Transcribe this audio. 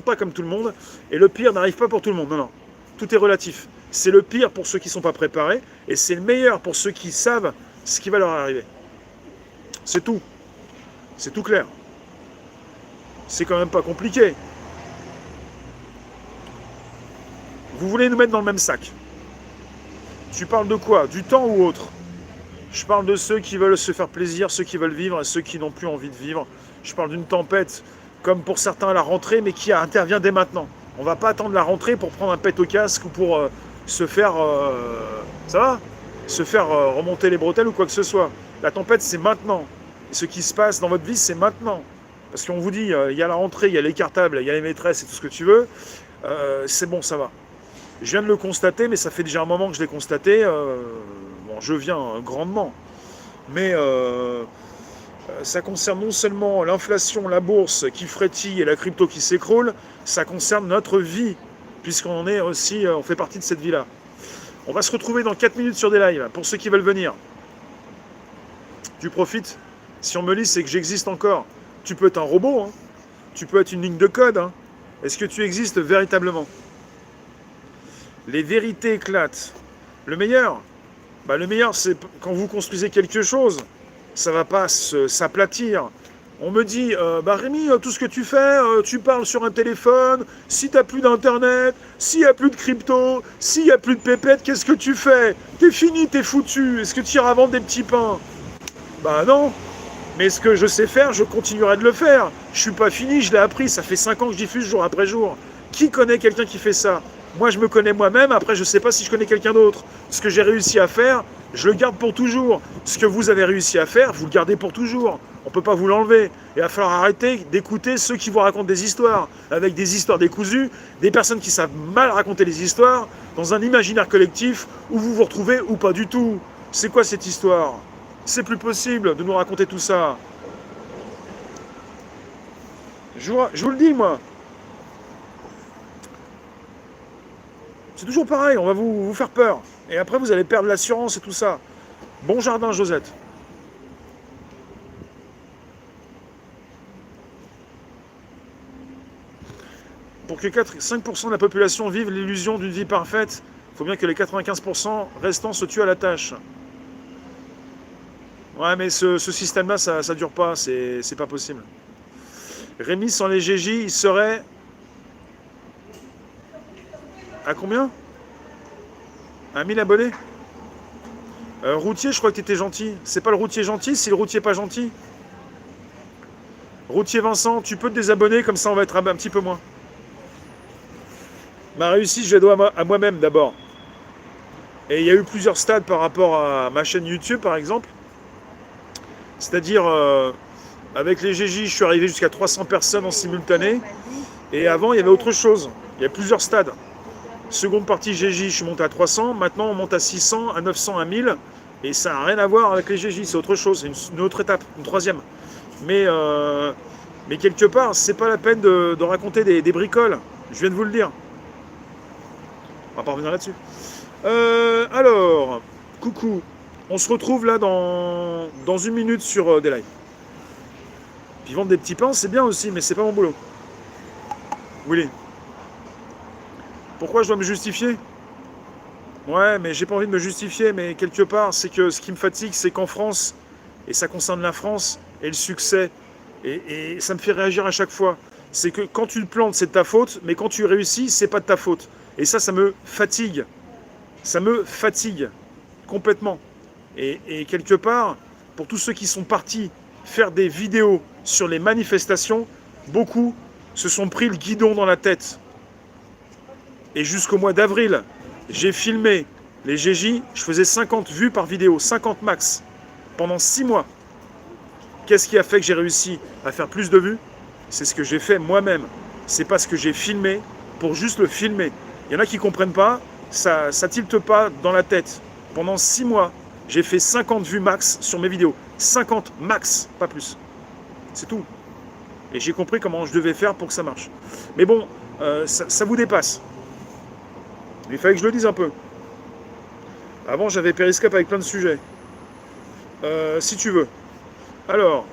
pas comme tout le monde, et le pire n'arrive pas pour tout le monde. Non, non. Tout est relatif. C'est le pire pour ceux qui ne sont pas préparés, et c'est le meilleur pour ceux qui savent ce qui va leur arriver. C'est tout. C'est tout clair. C'est quand même pas compliqué. Vous voulez nous mettre dans le même sac. Tu parles de quoi? Du temps ou autre? Je parle de ceux qui veulent se faire plaisir, ceux qui veulent vivre et ceux qui n'ont plus envie de vivre. Je parle d'une tempête, comme pour certains à la rentrée, mais qui intervient dès maintenant. On ne va pas attendre la rentrée pour prendre un pet au casque ou pour se faire... ça va? Se faire remonter les bretelles ou quoi que ce soit. La tempête, c'est maintenant. Et ce qui se passe dans votre vie, c'est maintenant. Parce qu'on vous dit, il y a la rentrée, il y a les cartables, il y a les maîtresses et tout ce que tu veux. C'est bon, ça va. Je viens de le constater, mais ça fait déjà un moment que je l'ai constaté. Bon, je viens grandement. Mais ça concerne non seulement l'inflation, la bourse qui frétille et la crypto qui s'écroule, ça concerne notre vie, puisqu'on est aussi, on fait partie de cette vie-là. On va se retrouver dans 4 minutes sur des lives, pour ceux qui veulent venir. Tu profites. Si on me lit, c'est que j'existe encore. Tu peux être un robot, hein. Tu peux être une ligne de code. Hein. Est-ce que tu existes véritablement? Les vérités éclatent. Le meilleur, le meilleur, c'est quand vous construisez quelque chose, ça ne va pas s'aplatir. On me dit, Rémi, tout ce que tu fais, tu parles sur un téléphone, si tu n'as plus d'internet, s'il n'y a plus de crypto, s'il n'y a plus de pépettes, qu'est-ce que tu fais? T'es fini, t'es foutu, est-ce que tu iras vendre des petits pains? Bah non, mais ce que je sais faire, je continuerai de le faire. Je suis pas fini, je l'ai appris, ça fait 5 ans que je diffuse jour après jour. Qui connaît quelqu'un qui fait ça? Moi, je me connais moi-même, après, je ne sais pas si je connais quelqu'un d'autre. Ce que j'ai réussi à faire, je le garde pour toujours. Ce que vous avez réussi à faire, vous le gardez pour toujours. On ne peut pas vous l'enlever. Et il va falloir arrêter d'écouter ceux qui vous racontent des histoires, avec des histoires décousues, des personnes qui savent mal raconter les histoires, dans un imaginaire collectif où vous vous retrouvez ou pas du tout. C'est quoi cette histoire? C'est plus possible de nous raconter tout ça. Je vous le dis, moi. C'est toujours pareil, on va vous faire peur. Et après, vous allez perdre l'assurance et tout ça. Bon jardin, Josette. Pour que 5% de la population vive l'illusion d'une vie parfaite, il faut bien que les 95% restants se tuent à la tâche. Ouais, mais ce système-là, ça ne dure pas, c'est pas possible. Rémi, sans les GJ, il serait... À combien? À 1000 abonnés? Routier, je crois que tu étais gentil. C'est pas le routier gentil, c'est le routier pas gentil. Routier Vincent, tu peux te désabonner, comme ça on va être un petit peu moins. Ma réussite, je la dois à moi-même d'abord. Et il y a eu plusieurs stades par rapport à ma chaîne YouTube, par exemple. C'est-à-dire, avec les GJ, je suis arrivé jusqu'à 300 personnes en simultané. Et avant, il y avait autre chose. Il y a plusieurs stades. Seconde partie GJ, je suis monté à 300. Maintenant, on monte à 600, à 900, à 1000. Et ça n'a rien à voir avec les GJ. C'est autre chose. C'est une autre étape, une troisième. Mais quelque part, c'est pas la peine de raconter des bricoles. Je viens de vous le dire. On va pas revenir là-dessus. Alors, coucou. On se retrouve là dans 1 minute sur des lives. Puis vendre des petits pains, c'est bien aussi, mais c'est pas mon boulot. Willy. Pourquoi je dois me justifier? Ouais, mais j'ai pas envie de me justifier, mais quelque part, c'est que ce qui me fatigue, c'est qu'en France, et ça concerne la France, et le succès, et ça me fait réagir à chaque fois, c'est que quand tu le plantes, c'est de ta faute, mais quand tu réussis, c'est pas de ta faute. Et ça me fatigue. Ça me fatigue complètement. Et quelque part, pour tous ceux qui sont partis faire des vidéos sur les manifestations, beaucoup se sont pris le guidon dans la tête. Et jusqu'au mois d'avril, j'ai filmé les GJ, je faisais 50 vues par vidéo, 50 max, pendant 6 mois. Qu'est-ce qui a fait que j'ai réussi à faire plus de vues? C'est ce que j'ai fait moi-même. C'est pas ce que j'ai filmé pour juste le filmer. Il y en a qui ne comprennent pas, ça tilte pas dans la tête. Pendant 6 mois, j'ai fait 50 vues max sur mes vidéos. 50 max, pas plus. C'est tout. Et j'ai compris comment je devais faire pour que ça marche. Mais bon, ça vous dépasse. Il fallait que je le dise un peu. Avant, j'avais Periscope avec plein de sujets. Si tu veux. Alors,